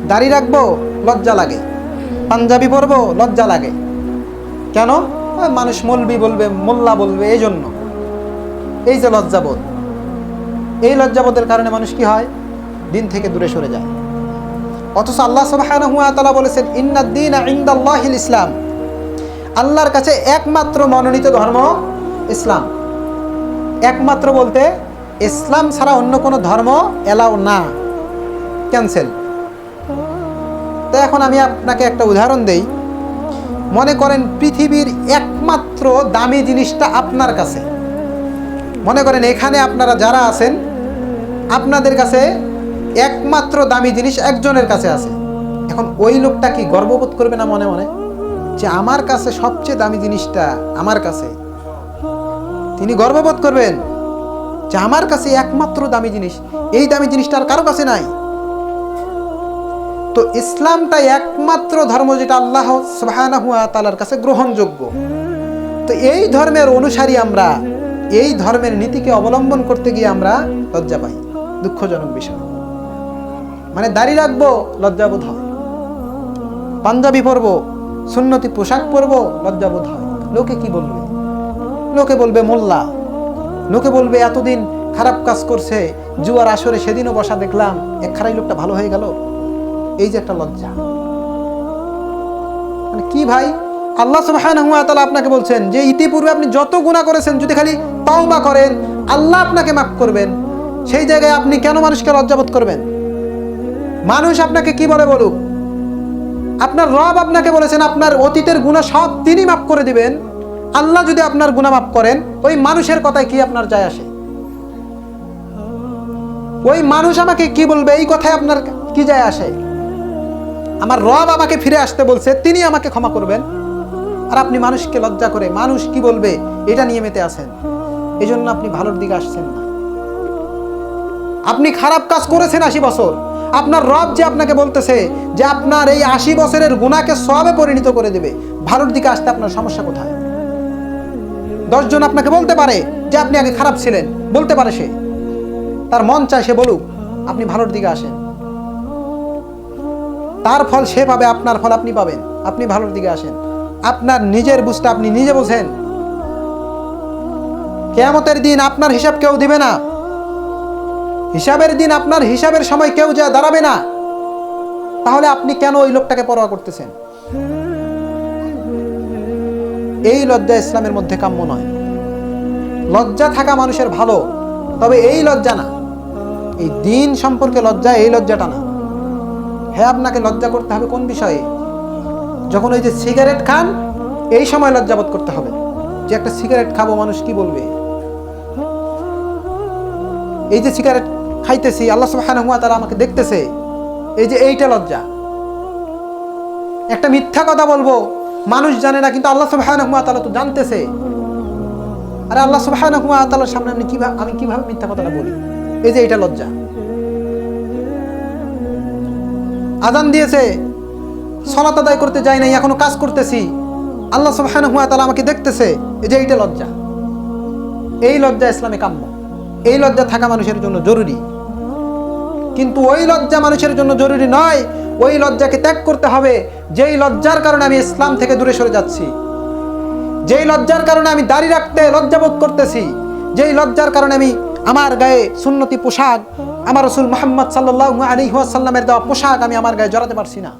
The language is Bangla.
দাড়ি রাখবো লজ্জা লাগে, পাঞ্জাবি পরবো লজ্জা লাগে। কেন? মানুষ মৌলবি বলবে, মোল্লা বলবে, এই জন্য। এই যে লজ্জাবোধ, এই লজ্জাবোধের কারণে মানুষ কি হয়? দিন থেকে দূরে সরে যায়। অথচ আল্লাহ সুবহানাহু ওয়া তাআলা বলেছেন, ইন্নাদ দীনা ইনদাল্লাহিল ইসলাম, আল্লাহর কাছে একমাত্র মনোনীত ধর্ম ইসলাম। একমাত্র বলতে ইসলাম ছাড়া অন্য কোনো ধর্ম এলাও না, ক্যান্সেল। তো এখন আমি আপনাকে একটা উদাহরণ দেই। মনে করেন পৃথিবীর একমাত্র দামি জিনিসটা আপনার কাছে। মনে করেন এখানে আপনারা যারা আছেন, আপনাদের কাছে একমাত্র দামি জিনিস একজনের কাছে আছে। এখন ওই লোকটা কি গর্ববোধ করবে না মনে মনে, যে আমার কাছে সবচেয়ে দামি জিনিসটা আমার কাছে? তিনি গর্ববোধ করবেন যে আমার কাছে একমাত্র দামি জিনিস, এই দামি জিনিসটা আর কারো কাছে নাই। তো ইসলামটা একমাত্র ধর্ম যেটা আল্লাহ সুবহানাহু ওয়া তাআলার কাছে গ্রহণযোগ্য। তো এই ধর্মের অনুসারী আমরা, এই ধর্মের নীতিকে অবলম্বন করতে গিয়ে আমরা লজ্জা পাই। দুঃখজনক বিষয়। মানে দাড়ি রাখবো লজ্জাবোধ হয়, পাঞ্জাবি পরবো, সুন্নতি পোশাক পরবো লজ্জাবোধ হয়। লোকে কি বলবে? লোকে বলবে মোল্লা, লোকে বলবে এতদিন খারাপ কাজ করছে, জুয়ার আসরে সেদিনও বসা দেখলাম, এক খারাই লোকটা ভালো হয়ে গেল। এই যে একটা লজ্জা, মানে কি ভাই? আল্লাহ সুবহানাহু ওয়া তাআলা আপনাকে বলছেন যে ইতিপূর্বে আপনি যত গুনাহ করেছেন যদি খালি তওবা করেন আল্লাহ আপনাকে মাফ করবেন। সেই জায়গায় আপনি কেন মানুষকে লজ্জাবোধ করবেন? মানুষ আপনাকে কি বলে বলুক, আপনার রব আপনাকে বলেছেন আপনার অতীতের গুনাহ সব তিনি মাফ করে দিবেন। আল্লাহ যদি আপনার গুনাহ মাফ করেন, ওই মানুষের কথায় কি আপনার যায় আসে? ওই মানুষ আমাকে কি বলবে এই কথায় আপনার কি যায় আসে? আমার রব আমাকে ফিরে আসতে বলছে, তিনি আমাকে ক্ষমা করবেন, আর আপনি মানুষকে লজ্জা করে মানুষ কি বলবে এটা নিয়ে মেতে আছেন। এই জন্য আপনি ভালোর দিকে আসছেন না। আপনি খারাপ কাজ করেছেন 80 বছর, আপনার রব যে আপনাকে বলতেছে যে আপনার এই 80 বছরের গুনাহকে সওয়াবে পরিণত করে দেবে, ভালোর দিকে আসতে আপনার সমস্যা কোথায়? 10 জন আপনাকে বলতে পারে যে আপনি আগে খারাপ ছিলেন, বলতে পারে সে, তার মন চায় সে বলুক, আপনি ভালোর দিকে আসেন। তার ফল সে পাবে, আপনার ফল আপনি পাবেন। আপনি ভালোর দিকে আসেন। আপনার নিজের বুঝটা আপনি নিজে বোঝেন। কিয়ামতের দিন আপনার হিসাব কেউ দিবে না। হিসাবের দিন আপনার হিসাবের সময় কেউ যা দাঁড়াবে না। তাহলে আপনি কেন ওই লোকটাকে পরোয়া করতেছেন? এই লজ্জা ইসলামের মধ্যে কাম্য নয়। লজ্জা থাকা মানুষের ভালো, তবে এই লজ্জা না, এই দিন সম্পর্কে লজ্জা, এই লজ্জাটা না। হ্যাঁ, আপনাকে লজ্জা করতে হবে কোন বিষয়ে? যখন ওই যে সিগারেট খান, এই সময় লজ্জাবোধ করতে হবে যে একটা সিগারেট খাবো, মানুষ কি বলবে। এই যে সিগারেট খাইতেছি, আল্লাহ সুবহানাহু ওয়া তাআলা আমাকে দেখতেছে, এই যে এইটা লজ্জা। একটা মিথ্যা কথা বলবো, মানুষ জানে না কিন্তু আল্লাহ সুবহানাহু ওয়া তাআলা তো জানতেছে। আরে আল্লাহ সুবহানাহু ওয়া তাআলার সামনে আমি কিভাবে মিথ্যা কথাটা বলি? এই যে এইটা লজ্জা। আযান দিয়েছে, সালাত আদায় করতে যাই নাই, এখনো কাজ করতেছি, আল্লাহ সুবহানাহু ওয়া তাআলা আমাকে দেখতেছে, এই যে এইটা লজ্জা। এই লজ্জা ইসলামে কাম্য। এই লজ্জা থাকা মানুষের জন্য জরুরি। কিন্তু ওই লজ্জা মানুষের জন্য জরুরি নয়। ওই লজ্জাকে ত্যাগ করতে হবে যেই লজ্জার কারণে আমি ইসলাম থেকে দূরে সরে যাচ্ছি, যেই লজ্জার কারণে আমি দাড়ি রাখতে লজ্জাবোধ করতেছি, যেই লজ্জার কারণে আমি আমার গায়ে সুন্নতি পোশাক, আমার রাসূল মুহাম্মদ সাল্লাল্লাহু আলাইহি ওয়াসাল্লামের দেওয়া পোশাক আমি আমার গায়ে জড়াতে পারছি না।